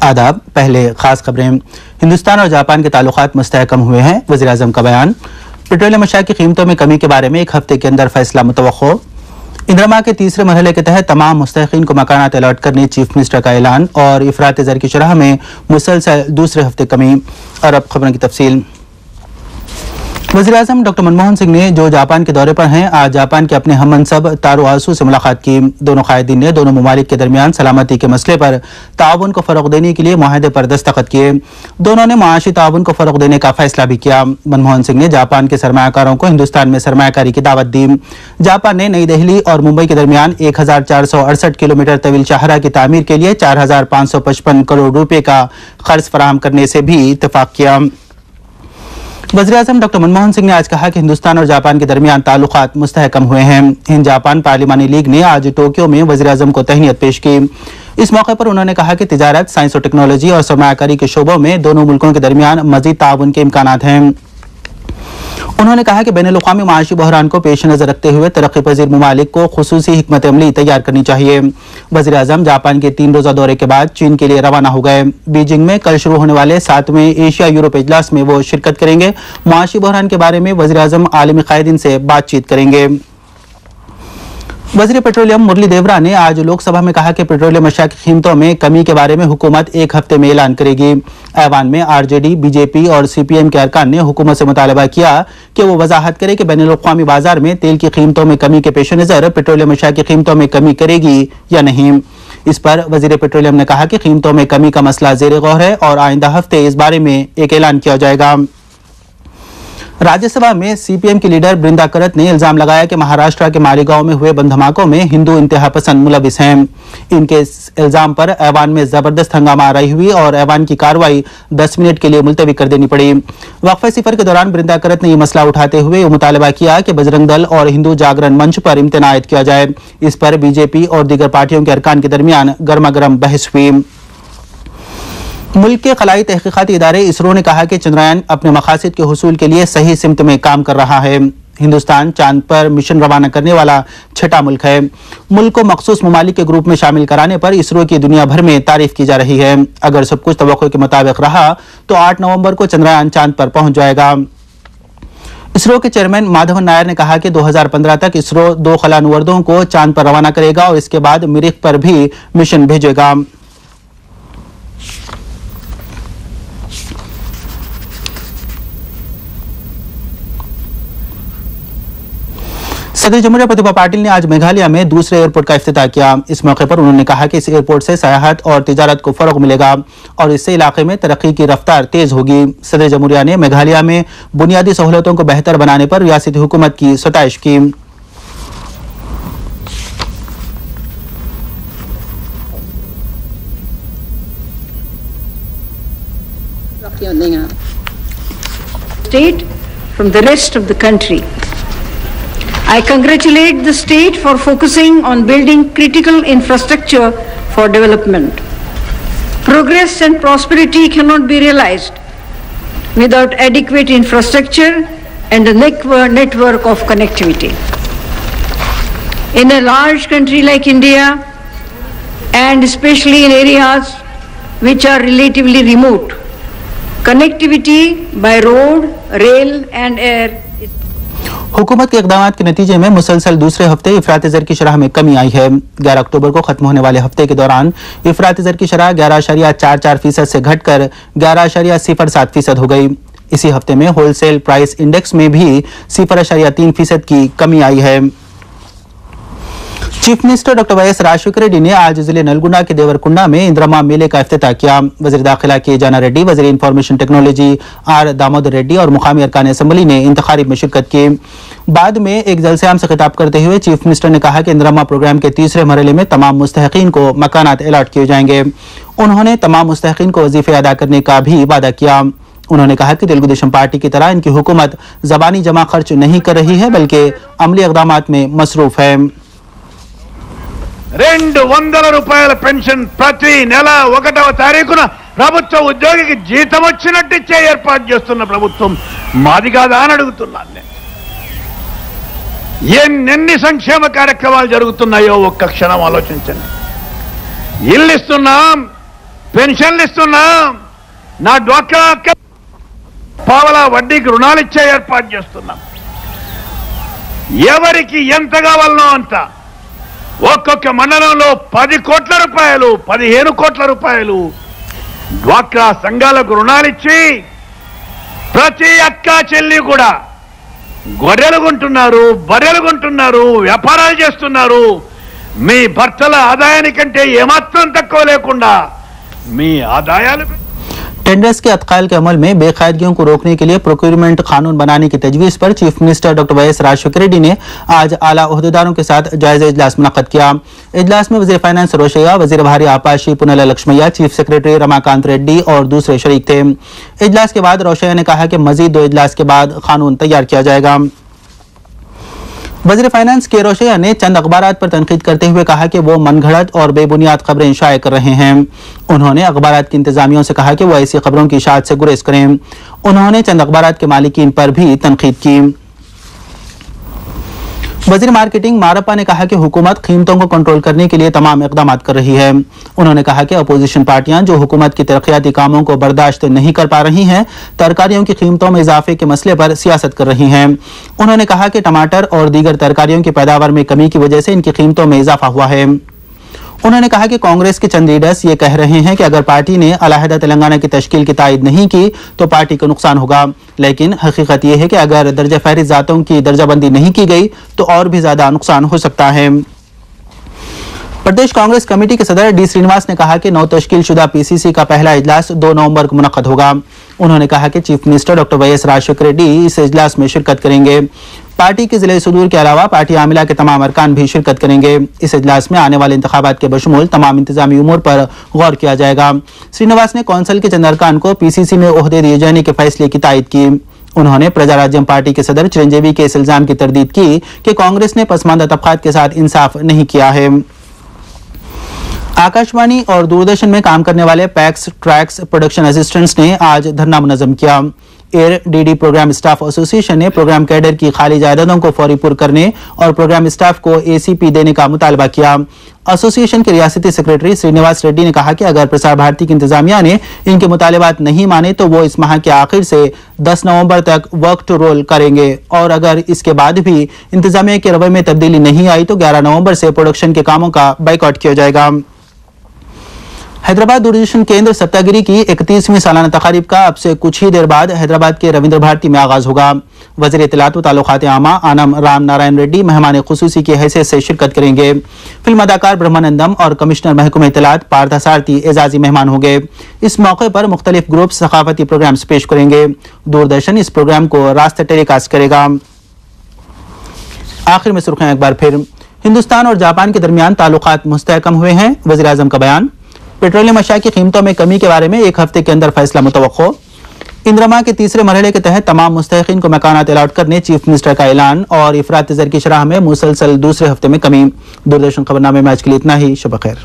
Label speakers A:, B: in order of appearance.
A: आदाब। पहले खास खबरें। हिंदुस्तान और जापान के ताल्लुकात मुस्तहकम हुए हैं, वज़ीर आज़म का बयान। पेट्रोलियम अशिया की कीमतों में कमी के बारे में 1 हफ्ते के अंदर फैसला मुतवक्को। इंदिरा के तीसरे मरहले के तहत तमाम मुस्तहकीन को मकानात अलॉट करने चीफ मिनिस्टर का ऐलान और इफरात ज़र की शरह में मुसलसल दूसरे हफ्ते कमी। और अब खबरों की तफसील। वज़ीर आज़म डॉक्टर मनमोहन सिंह ने जो जापान के दौरे पर हैं, आज जापान के अपने हममनसब तारो आसू से मुलाकात की। दोनों कायदीन ने दोनों ममालिक के दरमियान सलामती के मसले पर ताउन को फ़रोग़ देने के लिए मुआहदे पर दस्तखत किए। दोनों ने माशी ताउन को फ़रोग़ देने का फैसला भी किया। मनमोहन सिंह ने जापान के सरमायाकारों को हिंदुस्तान में सरमायाकारी की दावत दी। जापान ने नई दिल्ली और मुंबई के दरमियान 1468 किलोमीटर तवील शाहरा की तामीर के लिए 4555 करोड़ रुपये का खर्च फराहम करने से भी इत्तफाक किया। वज़ीर आज़म डॉक्टर मनमोहन सिंह ने आज कहा कि हिंदुस्तान और जापान के दरमियान ताल्लुकात मुस्तहकम हुए हैं। हिंद जापान पार्लिमानी लीग ने आज टोक्यो में वज़ीर आज़म को तहनीत पेश की। इस मौके पर उन्होंने कहा कि तिजारत, साइंस और टेक्नोलॉजी और सरमायाकारी के शोबों में दोनों मुल्कों के दरमियान मज़ीद ताउन के इम्कानात हैं। उन्होंने कहा कि बैनुल-अक़वामी माशी बहरान को पेश नज़र रखते हुए तरक्की पजीर ममालिक को खुसूसी हिकमत अमली तैयार करनी चाहिए। वज़ीर आज़म जापान के 3 रोज़ा दौरे के बाद चीन के लिए रवाना हो गए। बीजिंग में कल शुरू होने वाले 7वें एशिया यूरोप इजलास में वो शिरकत करेंगे। माशी बहरान के बारे में वज़ीर आज़म आलमी कायदीन से बातचीत करेंगे। वज़ीर पेट्रोलियम मुरली देवरा ने आज लोकसभा में कहा कि पेट्रोलियम अशिया की कीमतों में कमी के बारे में हुकूमत 1 हफ्ते में ऐलान करेगी। ऐवान में आरजेडी, बीजेपी और सीपीएम के अरकान ने हुकूमत से मुतालबा किया कि वो वजाहत करे कि बैनुल-अक़वामी बाजार में तेल की कीमतों में कमी के पेश नज़र पेट्रोलियम अशिया की कीमतों में कमी करेगी या नहीं। इस पर वज़ीर पेट्रोलियम ने कहा कि कीमतों में कमी का मसला ज़ेर गौर है और आइंदा हफ्ते इस बारे में एक ऐलान किया जाएगा। राज्यसभा में सीपीएम की लीडर बृंदा करत ने इल्जाम लगाया कि महाराष्ट्र के मालेगांव में हुए बम धमाकों में हिंदू इंतहा पसंद मुलविस हैं। इनके इल्जाम पर ऐवान में जबरदस्त हंगामा आराई हुई और ऐवान की कार्रवाई 10 मिनट के लिए मुलतवी कर देनी पड़ी। वक्फे सिफर के दौरान बृंदा करत ने यह मसला उठाते हुए मुतालबा किया कि बजरंग दल और हिंदू जागरण मंच पर इम्तिना आयद किया जाए। इस पर बीजेपी और दीगर पार्टियों के अरकान के दरमियान गर्मा गर्म बहस हुई। मुल्क के खलाई तहकीकाती इदारे इसरो ने कहा कि चंद्रयान अपने मकासद के हुसूल के लिए सही सिमत में काम कर रहा है। हिंदुस्तान चांद पर मिशन रवाना करने वाला 6ठा मुल्क है। मुल्क को मखसूस ममालिक के ग्रुप में शामिल कराने पर इसरो की दुनिया भर में तारीफ की जा रही है। अगर सब कुछ तवक्को के मुताबिक रहा तो 8 नवंबर को चंद्रयान चांद पर पहुंच जाएगा। इसरो के चेयरमैन माधवन नायर ने कहा कि 2015 तक इसरो 2 खलानुवर्दों को चांद पर रवाना करेगा और इसके बाद मरीख पर भी मिशन भेजेगा। सदर जमहूरिया प्रतिभा पाटिल ने आज मेघालय में दूसरे एयरपोर्ट का इफ्तिताह किया। इस मौके पर उन्होंने कहा कि इस एयरपोर्ट से सयाहत और तिजारत को फरोग मिलेगा और इससे इलाके में तरक्की की रफ्तार तेज होगी। सदर जमहूरिया ने मेघालय में बुनियादी सहूलतों को बेहतर बनाने पर रियासती हुकूमत की सताइश की।
B: State from the rest of the country. I congratulate the state for focusing on building critical infrastructure for development. Progress and prosperity cannot be realized without adequate infrastructure and a network of connectivity. In a large country like India, and especially in areas which are relatively remote, connectivity by road, rail and air
A: हुकूमत के इक़दाम के नतीजे में मुसलसल दूसरे हफ्ते इफरात ज़र की शरह में कमी आई है। 11 अक्टूबर को खत्म होने वाले हफ्ते के दौरान इफरात ज़र की शरह 11.44% से घटकर 11.07% हो गई। इसी हफ्ते में होलसेल प्राइस इंडेक्स में भी 0.3% की कमी आई है। Chief minister doctor Y S Rajashekhar Reddy ने आज जिले नलगुंडा के देवरकुंडा में इंदिरा मेले का इफ्तिताह किया। वज़ीर दाखिला के जाना रेड्डी, वज़ीर information technology R Damodar Reddy और मुकामी अरकान असम्बली ने इंतखाब में शिरकत की। बाद में एक जलसे-आम से खिताब करते हुए चीफ मिनिस्टर ने कहा कि इंदिरा प्रोग्राम के तीसरे मरहले में तमाम मुस्तहकीन को मकानात अलॉट किए जाएंगे। उन्होंने तमाम मुस्तहकीन को वजीफे अदा करने का भी वादा किया। उन्होंने कहा कि तेलुगु देशम पार्टी की तरह इनकी हुकूमत जबानी जमा खर्च नहीं कर रही है बल्कि अमली इक़दामात में मसरूफ है।
C: 200 రూపాయల పెన్షన్ ప్రతి నెల 1వ తారీఖున ప్రభుత్వ ఉద్యోగికి జీతం వచ్చినట్టు ఇచ్చే ఏర్పాటు చేస్తున్న ప్రభుత్వం మాది కాదా అని అడుగుతున్నాను నేను. ఎన్ని సంక్షేమ కార్యక్రమాలు జరుగుతున్నాయో ఒక్క క్షణం ఆలోచించండి. ఇల్లు ఇస్తున్నాం, పెన్షన్లు ఇస్తున్నాం, నా డ్వాక్రా పావలా వడ్డీకి రుణాలు ఇచ్చే ఏర్పాటు చేస్తున్నాం. ఎవరికి ఎంత కావాలనో అంత ఒక్కొక్క మండలంలో 10 కోట్ల రూపాయలు 15 కోట్ల రూపాయలు డ్వాక్రా సంఘాలకు రుణాలిచ్చి ప్రతి అక్క చెల్లి కూడా గొర్రెలు కొంటున్నారు, బర్రెలు కొంటున్నారు, వ్యాపారాలు చేస్తున్నారు. మీ భర్తల ఆదాయానికంటే ఏమాత్రం తక్కువ లేకుండా మీ ఆదాయాలు.
A: टेंडर्स के अतकाल के अमल में बेकायदगियों को रोकने के लिए प्रोक्योरमेंट कानून बनाने की तजवीज़ पर chief minister doctor Y S Rajashekhar Reddy ने आज आला ओहदेदारों के साथ जायजा इजलास मुनक्कद किया. इजलास में वज़ीर फाइनेंस रोशैया, वज़ीर भारी आपाशी पुनला लक्ष्मैया, चीफ सेक्रेटरी रमाकांत रेड्डी और दूसरे शरीक थे. इजलास के बाद रोशैया ने कहा कि मजीद 2 इजलास के बाद कानून तैयार किया जाएगा. वज़ीर फाइनेंस के रोशैया ने चंद अखबारात पर तनकीद करते हुए कहा कि वो मनगढ़ंत और बेबुनियाद खबरें शाये कर रहे हैं. उन्होंने अखबारात की इंतजामियों से कहा कि वो ऐसी खबरों की इशाअत से गुरेज करें. उन्होंने चंद अखबारात के मालिकीन पर भी तनकीद की. वज़ीर मार्केटिंग मारप्पा ने कहा कि हुकूमत कीमतों को कंट्रोल करने के लिए तमाम इक़दामात कर रही है. उन्होंने कहा कि अपोजिशन पार्टियां जो हुकूमत की तरक्याती कामों को बर्दाश्त नहीं कर पा रही हैं, तरकारियों की कीमतों में इजाफे के मसले पर सियासत कर रही हैं. उन्होंने कहा कि टमाटर और दीगर तरकारियों की पैदावार में कमी की वजह से इनकी कीमतों में इजाफा हुआ है. उन्होंने कहा कि कांग्रेस के चंद लीडर्स ये कह रहे हैं कि अगर पार्टी ने अलहदा तेलंगाना की तश्कील की तायद नहीं की तो पार्टी को नुकसान होगा, लेकिन हकीकत यह है कि अगर दर्जा फहरिस्त जातों की दर्जाबंदी नहीं की गई तो और भी ज्यादा नुकसान हो सकता है. प्रदेश कांग्रेस कमेटी के सदर डी श्रीनिवास ने कहा कि नौ तश्कील शुदा पीसीसी का पहला इजलास 2 नवंबर को मुनक्कद होगा. उन्होंने कहा कि chief minister doctor Y S Rajashekhar Reddy इस इजलास में शिरकत करेंगे. पार्टी के जिले सुदूर के अलावा पार्टी आमिला के तमाम अरकान भी शिरकत करेंगे. इस इजलास में आने वाले इंतखाबात के बशमूल तमाम इंतजामी उमूर पर गौर किया जाएगा. श्रीनिवास ने कौंसिल के चंद अरकान को पीसीसी में ओहदे दिए जाने के फैसले की तायद की. उन्होंने प्रजा राज्यम पार्टी के सदर चिरंजीवी के इस इल्जाम की तरदीद की कि कांग्रेस ने पसमानदा तबकात के साथ इंसाफ नहीं किया है. आकाशवाणी और दूरदर्शन में काम करने वाले पैक्स ट्रैक्स प्रोडक्शन असिस्टेंट्स ने आज धरना मुनज़्ज़म किया. Air DD program staff association ने प्रोग्राम कैडर की खाली जायदादों को फौरी पुर करने और प्रोग्राम स्टाफ को एसीपी देने का मुतालबा किया. एसोसिएशन के रियासती सेक्रेटरी श्रीनिवास रेड्डी ने कहा कि अगर प्रसार भारती की इंतजामिया ने इनके मुतालबात नहीं माने तो वो इस माह के आखिर से 10 नवंबर तक वर्क टू रोल करेंगे और अगर इसके बाद भी इंतजामिया के रवैये में तब्दीली नहीं आई तो 11 नवंबर से प्रोडक्शन के कामों का बाइकआउट किया जाएगा. हैदराबाद दूरदर्शन केंद्र सप्तागिरी की 31वीं सालाना तकारीब का अब से कुछ ही देर बाद हैदराबाद के रविंद्र भारती में आगाज होगा. वज़ीर इत्तलात व ताल्लुकात आमा आनम राम नारायण रेड्डी मेहमान खुसूसी की हैसियत से शिरकत करेंगे. फिल्म अदाकार ब्रह्मानंदम और कमिश्नर महकमा इत्तलात पार्थसारथी एजाजी मेहमान होंगे. इस मौके पर मुख्तलिफ ग्रुप सकाफती प्रोग्राम्स पेश करेंगे. दूरदर्शन इस प्रोग्राम को रास्त टेलीकास्ट करेगा. आखिर में सुर्खियां एक बार फिर. हिंदुस्तान और जापान के दरमियान ताल्लुकात मुस्तहकम हुए हैं, वज़ीर आज़म का बयान. पेट्रोलियम अशिया की कीमतों में कमी के बारे में 1 हफ्ते के अंदर फैसला मुतवक्को. इंद्रमा के तीसरे मरहले के तहत तमाम मुस्तहिकीन को मकानात अलॉट करने चीफ मिनिस्टर का ऐलान और इफरात ज़र की शरह में मुसलसल दूसरे हफ्ते में कमी. दूरदर्शन खबरनामे में आज के लिए इतना ही. शब खैर.